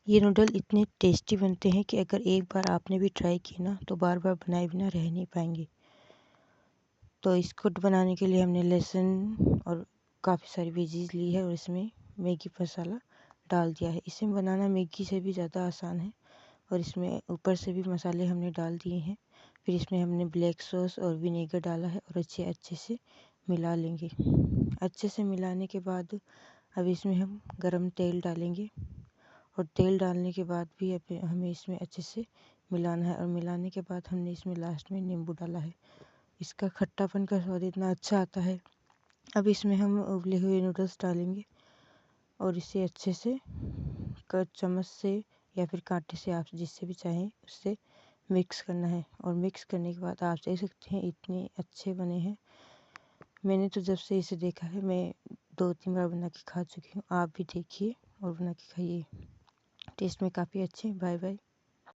ये नूडल इतने टेस्टी बनते हैं कि अगर एक बार आपने भी ट्राई किए ना तो बार बार बनाए बिना रह नहीं पाएंगे। तो इसको बनाने के लिए हमने लहसुन और काफ़ी सारी वेजीज ली है और इसमें मैगी मसाला डाल दिया है। इसे बनाना मैगी से भी ज़्यादा आसान है और इसमें ऊपर से भी मसाले हमने डाल दिए हैं। फिर इसमें हमने ब्लैक सॉस और विनेगर डाला है और अच्छे से मिला लेंगे। अच्छे से मिलाने के बाद अब इसमें हम गरम तेल डालेंगे और तेल डालने के बाद भी अब हमें इसमें अच्छे से मिलाना है और मिलाने के बाद हमने इसमें लास्ट में नींबू डाला है। इसका खट्टापन का स्वाद इतना अच्छा आता है। अब इसमें हम उबले हुए नूडल्स डालेंगे और इसे अच्छे से चम्मच से या फिर कांटे से, आप जिससे भी चाहें उससे मिक्स करना है। और मिक्स करने के बाद आप देख सकते हैं इतने अच्छे बने हैं। मैंने तो जब से इसे देखा है मैं 2-3 बार बना के खा चुकी हूँ। आप भी देखिए और बना के खाइए। टेस्ट में काफ़ी अच्छे। Bye bye.